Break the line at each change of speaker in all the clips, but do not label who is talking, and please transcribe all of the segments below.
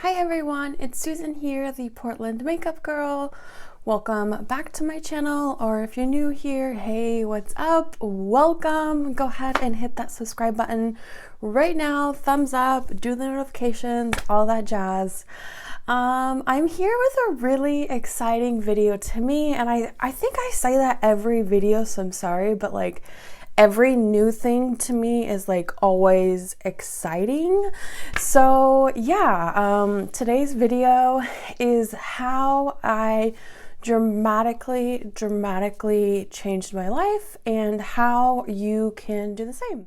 Hi everyone, it's Susan here, the Portland makeup girl. Welcome back to my channel, or if you're new here, hey, what's up? Welcome. Go ahead and hit that subscribe button right now, thumbs up, do the notifications, all that jazz. I'm here with a really exciting video to me, and I think I say that every video, so I'm sorry, but like every new thing to me is like always exciting. So yeah, today's video is how I dramatically changed my life and how you can do the same.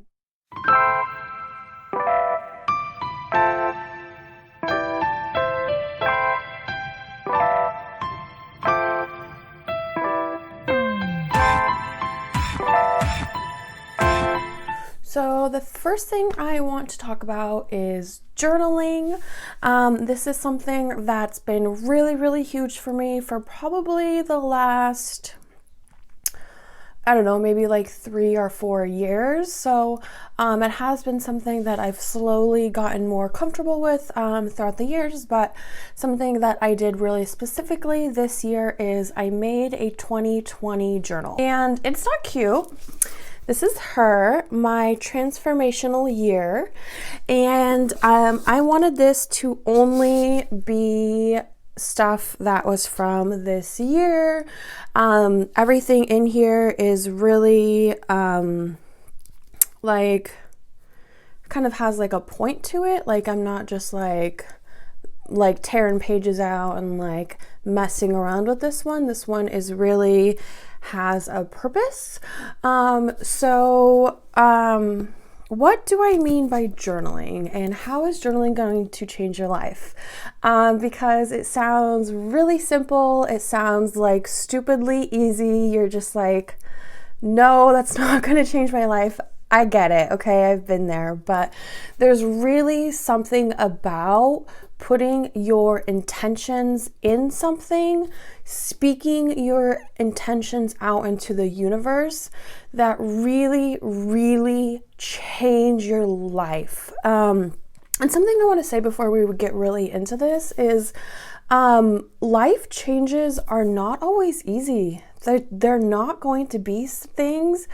So the first thing I want to talk about is journaling. This is something that's been really huge for me for probably the last, I don't know, maybe like 3 or 4 years. So it has been something that I've slowly gotten more comfortable with throughout the years, but something that I did really specifically this year is I made a 2020 journal. And it's not cute. This is her, my transformational year, and I wanted this to only be stuff that was from this year. Everything in here is really like kind of has like a point to it. Like I'm not just like tearing pages out and like messing around with this one. This one is really has a purpose. What do I mean by journaling, and how is journaling going to change your life? Because it sounds really simple. It sounds like stupidly easy. You're just like, no, that's not going to change my life. I get it. Okay, I've been there, but there's really something about putting your intentions in something, speaking your intentions out into the universe that really change your life. And something I want to say before we would get really into this is life changes are not always easy. They're not going to be things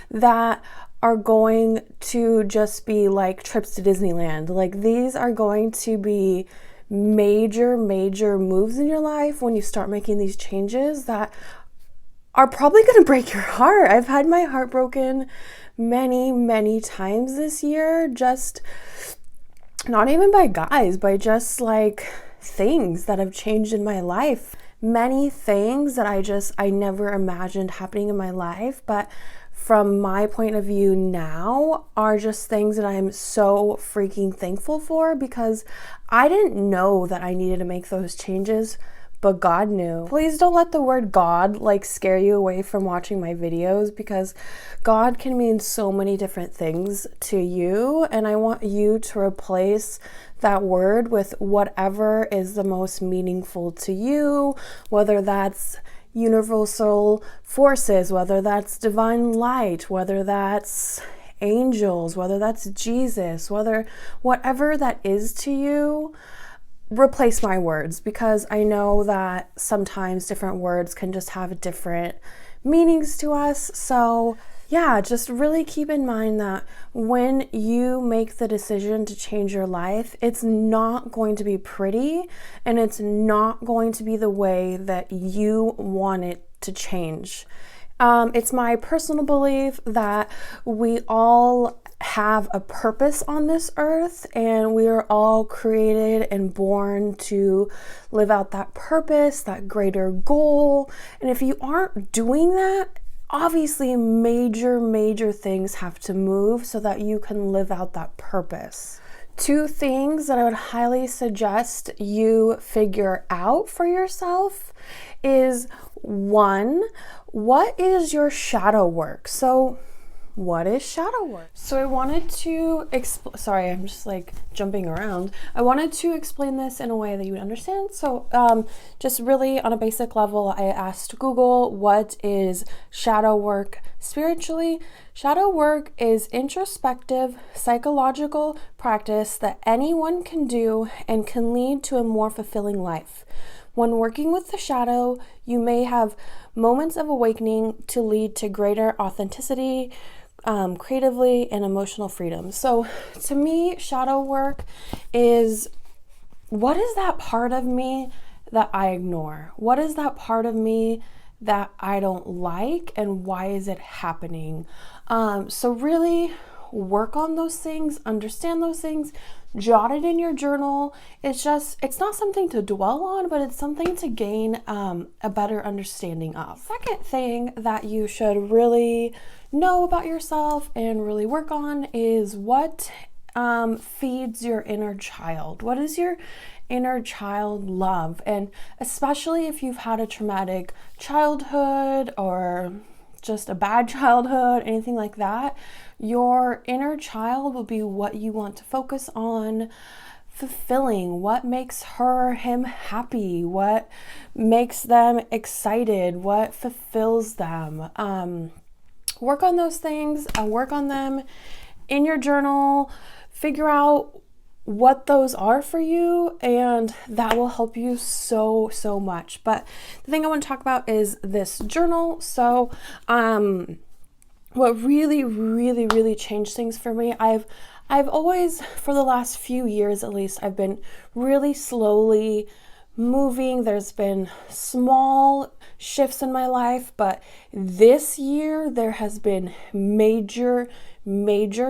that are going to just be like trips to Disneyland. Like these are going to be major moves in your life when you start making these changes that are probably going to break your heart. I've had my heart broken many times this year, just not even by guys, by just like things that have changed in my life. Many things that I never imagined happening in my life, but from my point of view now are just things that I'm so freaking thankful for, because I didn't know that I needed to make those changes, but God knew. Please don't let the word God like scare you away from watching my videos, because God can mean so many different things to you, and I want you to replace that word with whatever is the most meaningful to you, whether that's universal forces, whether that's divine light, whether that's angels, whether that's Jesus, whatever that is to you. Replace my words, because I know that sometimes different words can just have different meanings to us. So yeah, just really keep in mind that when you make the decision to change your life, it's not going to be pretty, and it's not going to be the way that you want it to change. It's my personal belief that we all have a purpose on this earth, and we are all created and born to live out that purpose, that greater goal. And if you aren't doing that, obviously major things have to move so that you can live out that purpose. 2 things that I would highly suggest you figure out for yourself is, 1, what is your shadow work? So what is shadow work? So I wanted to sorry, I'm just like jumping around. I wanted to explain this in a way that you would understand. So just really on a basic level, I asked Google, what is shadow work spiritually? Shadow work is introspective, psychological practice that anyone can do and can lead to a more fulfilling life. When working with the shadow, you may have moments of awakening to lead to greater authenticity, creatively, and emotional freedom. So to me, shadow work is, what is that part of me that I ignore? What is that part of me that I don't like, and why is it happening? So really work on those things, understand those things, jot it in your journal. It's not something to dwell on, but it's something to gain a better understanding of. Second thing that you should really know about yourself and really work on is what feeds your inner child. What does your inner child love? And especially if you've had a traumatic childhood or just a bad childhood, anything like that, your inner child will be what you want to focus on fulfilling, what makes him happy, what makes them excited, what fulfills them. Work on those things and work on them in your journal. Figure out what those are for you, and that will help you so much. But the thing I want to talk about is this journal. So what really changed things for me, I've always, for the last few years at least, I've been really slowly moving. There's been small shifts in my life, but this year there has been major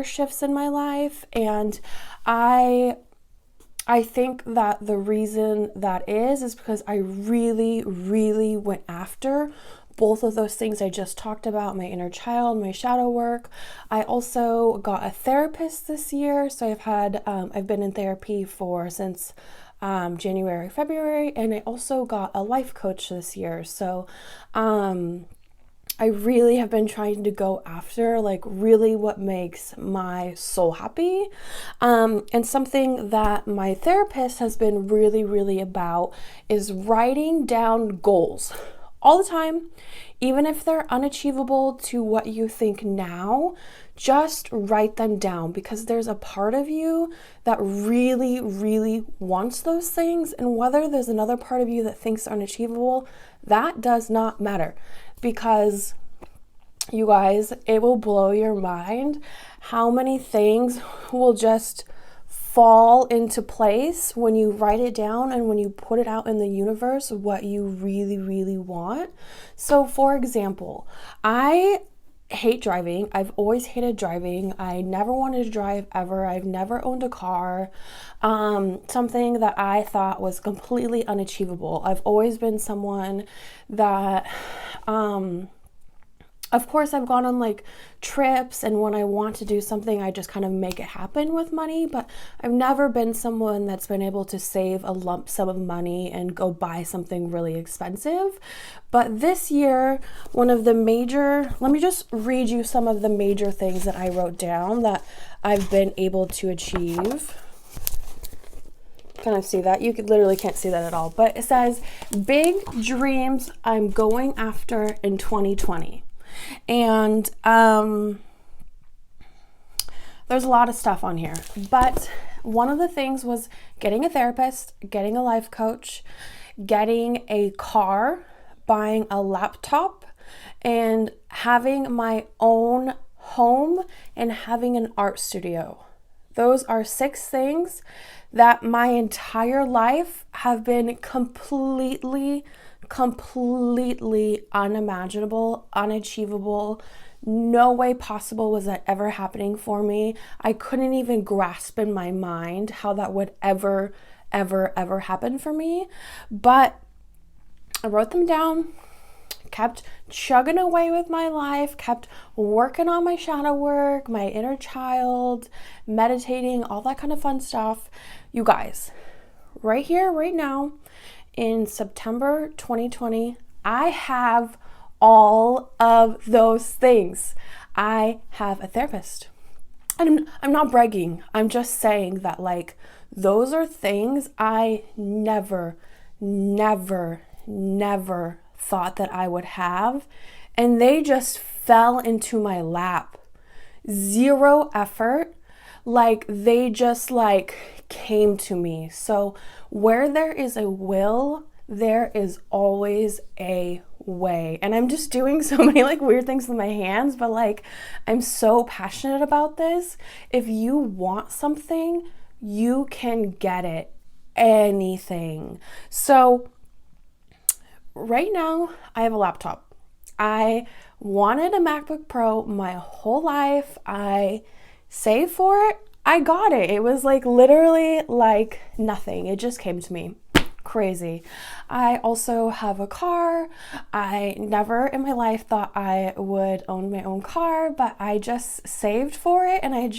shifts in my life, and I think that the reason that is because I really went after both of those things I just talked about, my inner child, my shadow work. I also got a therapist this year, so I've been in therapy since January, February, and I also got a life coach this year. So I really have been trying to go after really what makes my soul happy. And something that my therapist has been really about is writing down goals all the time, even if they're unachievable to what you think now. Just write them down, because there's a part of you that really wants those things, and whether there's another part of you that thinks they're unachievable, that does not matter. Because you guys, it will blow your mind how many things will just fall into place when you write it down and when you put it out in the universe what you really want. So for example, I hate driving. I've always hated driving. I never wanted to drive ever. I've never owned a car. Something that I thought was completely unachievable. I've always been someone that of course, I've gone on trips, and when I want to do something, I just kind of make it happen with money, but I've never been someone that's been able to save a lump sum of money and go buy something really expensive. But this year, let me just read you some of the major things that I wrote down that I've been able to achieve. Kind of see that? You literally can't see that at all, but it says, big dreams I'm going after in 2020. And there's a lot of stuff on here, but one of the things was getting a therapist, getting a life coach, getting a car, buying a laptop, and having my own home and having an art studio. Those are 6 things that my entire life have been completely unimaginable, unachievable. No way possible was that ever happening for me. I couldn't even grasp in my mind how that would ever happen for me. But I wrote them down, kept chugging away with my life, kept working on my shadow work, my inner child, meditating, all that kind of fun stuff. You guys, right here, right now, in September 2020, I have all of those things. I have a therapist. And I'm not bragging. I'm just saying that those are things I never thought that I would have. And they just fell into my lap. zero effort. Like they just like came to me. So where there is a will, there is always a way. And I'm just doing so many like weird things with my hands, but like I'm so passionate about this. If you want something, you can get it. Anything. So right now I have a laptop. I wanted a MacBook Pro my whole life. I saved for it. I got it. It was like literally like nothing. It just came to me. Crazy. I also have a car. I never in my life thought I would own my own car, but I just saved for it, and I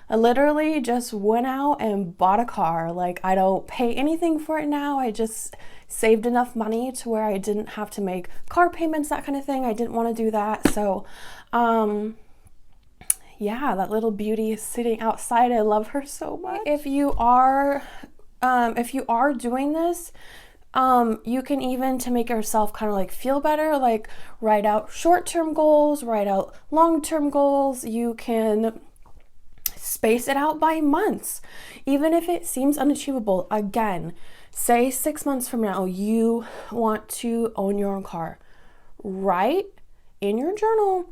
literally just went out and bought a car. Like I don't pay anything for it now. I just saved enough money to where I didn't have to make car payments, that kind of thing. I didn't want to do that. So, yeah, that little beauty is sitting outside. I love her so much. If you are doing this, you can even, to make yourself kind of like feel better, like write out short-term goals, write out long-term goals. You can space it out by months, even if it seems unachievable. Again, say 6 months from now, you want to own your own car. Write in your journal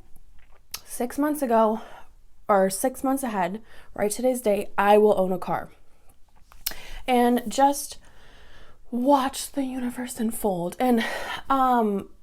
6 months ago or 6 months ahead, write today's date, I will own a car. And just watch the universe unfold. And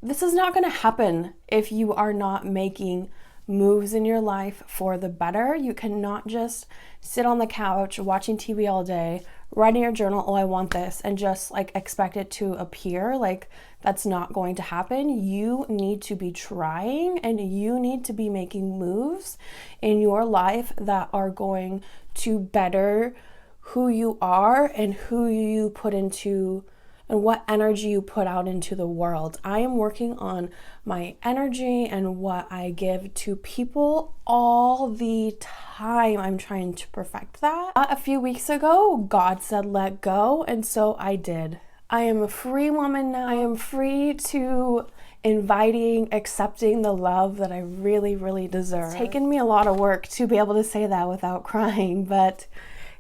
this is not going to happen if you are not making moves in your life for the better. You cannot just sit on the couch watching TV all day, writing your journal, oh, I want this, and just like expect it to appear. Like that's not going to happen. You need to be trying, and you need to be making moves in your life that are going to better who you are and who you put into and what energy you put out into the world. I am working on my energy and what I give to people all the time. I'm trying to perfect that. A few weeks ago, God said, let go. And so I did. I am a free woman now. I am free to accepting the love that I really, really deserve. It's taken me a lot of work to be able to say that without crying, but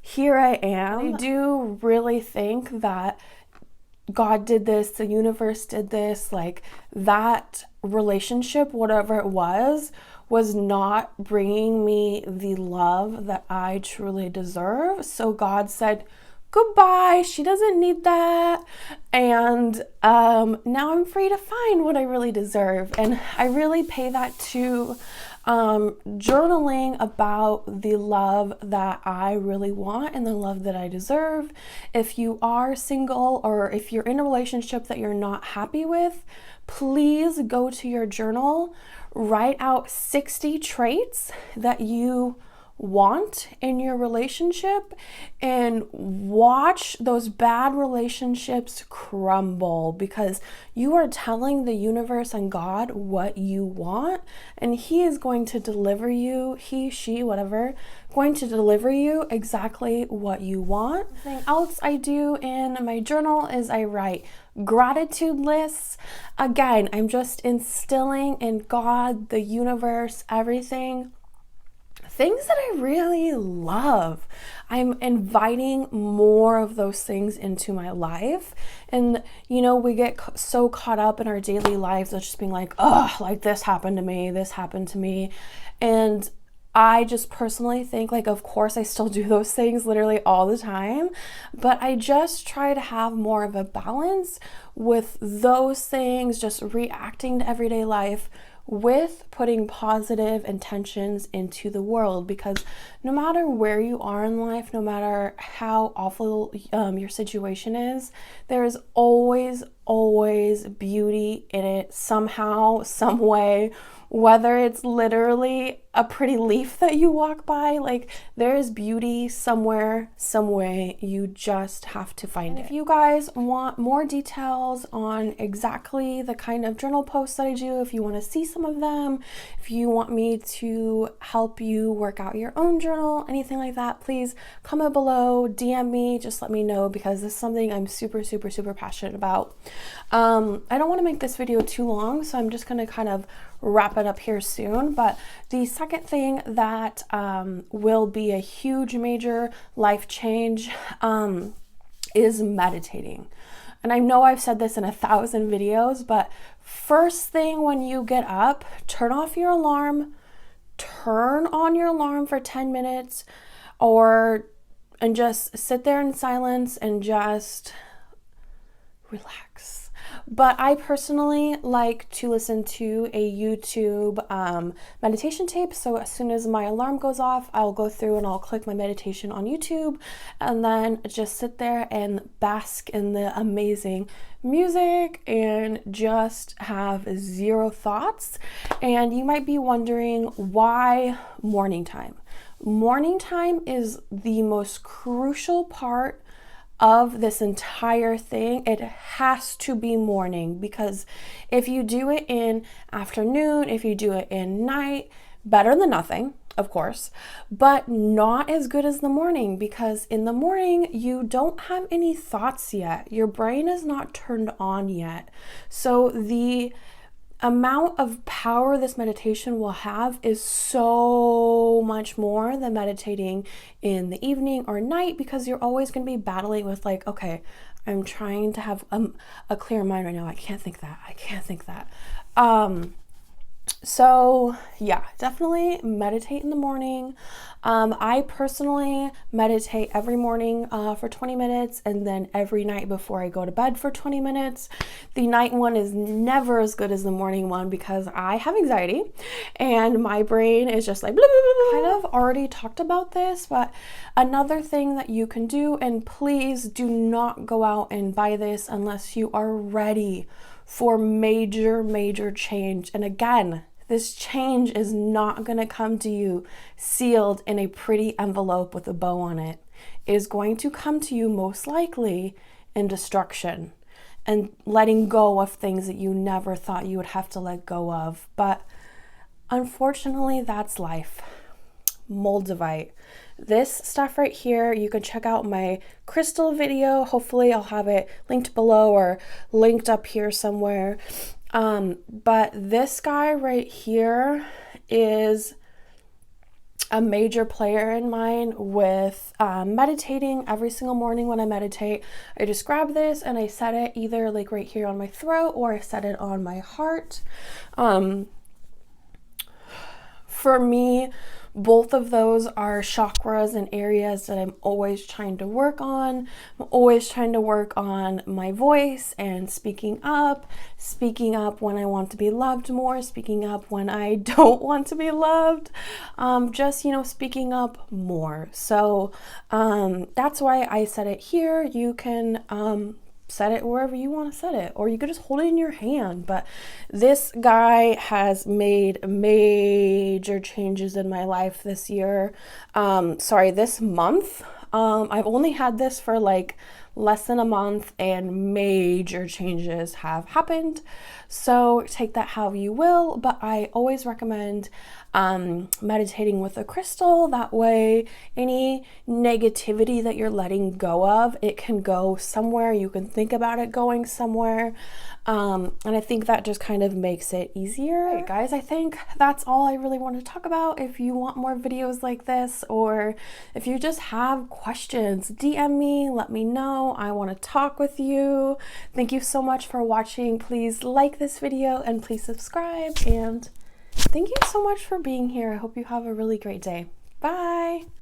here I am. I do really think that God did this, the universe did this, like that relationship, whatever it was not bringing me the love that I truly deserve. So God said, goodbye, she doesn't need that. And now I'm free to find what I really deserve. And I really pay that to journaling about the love that I really want and the love that I deserve. If you are single or if you're in a relationship that you're not happy with, please go to your journal, write out 60 traits that you want in your relationship, and watch those bad relationships crumble, because you are telling the universe and God what you want, and He is going to deliver you, he, she, whatever, going to deliver you exactly what you want. Something else I do in my journal is I write gratitude lists. Again, I'm just instilling in God, the universe, everything, things that I really love. I'm inviting more of those things into my life. And, you know, we get so caught up in our daily lives of just being like, oh, like this happened to me, this happened to me. And I just personally think, like, of course I still do those things literally all the time, but I just try to have more of a balance with those things, just reacting to everyday life with putting positive intentions into the world, because no matter where you are in life, no matter how awful your situation is, there is always beauty in it somehow, some way, whether it's literally a pretty leaf that you walk by, like there is beauty somewhere, some way. You just have to find it. If you guys want more details on exactly the kind of journal posts that I do, if you want to see some of them, if you want me to help you work out your own journal, anything like that, please comment below, DM me, just let me know, because this is something I'm super passionate about. I don't want to make this video too long, so I'm just going to kind of wrap it up here soon. But the second thing that will be a huge major life change is meditating. And I know I've said this in 1,000 videos, but first thing when you get up, turn off your alarm, turn on your alarm for 10 minutes, and just sit there in silence and just relax. But I personally like to listen to a YouTube meditation tape. So as soon as my alarm goes off, I'll go through and I'll click my meditation on YouTube and then just sit there and bask in the amazing music and just have zero thoughts. And you might be wondering, why morning time? Morning time is the most crucial part of this entire thing. It has to be morning, because if you do it in afternoon, if you do it in night, better than nothing, of course, but not as good as the morning, because in the morning you don't have any thoughts yet. Your brain is not turned on yet. So the amount of power this meditation will have is so much more than meditating in the evening or night, because you're always going to be battling with like, okay, I'm trying to have a clear mind right now. I can't think that. So yeah, definitely meditate in the morning. I personally meditate every morning for 20 minutes, and then every night before I go to bed for 20 minutes. The night one is never as good as the morning one because I have anxiety and my brain is just like blah, blah, blah, blah. Kind of already talked about this, but another thing that you can do, and please do not go out and buy this unless you are ready for major change. And again, this change is not going to come to you sealed in a pretty envelope with a bow on it. It is going to come to you most likely in destruction and letting go of things that you never thought you would have to let go of. But unfortunately, that's life. Moldavite. This stuff right here, you can check out my crystal video. Hopefully I'll have it linked below or linked up here somewhere. But this guy right here is a major player in mine with meditating. Every single morning when I meditate, I just grab this and I set it either like right here on my throat, or I set it on my heart. For me, both of those are chakras and areas that I'm always trying to work on. I'm always trying to work on my voice and speaking up when I want to be loved more, speaking up when I don't want to be loved, just, speaking up more. So that's why I set it here. You can set it wherever you want to set it, or you could just hold it in your hand. But this guy has made major changes in my life this year. This month. I've only had this for like less than a month, and major changes have happened. So take that how you will, but I always recommend meditating with a crystal. That way, any negativity that you're letting go of, it can go somewhere. You can think about it going somewhere. And I think that just kind of makes it easier. Right, guys, I think that's all I really want to talk about. If you want more videos like this, or if you just have questions, DM me, let me know. I want to talk with you. Thank you so much for watching. Please like this video and please subscribe. And thank you so much for being here. I hope you have a really great day. Bye.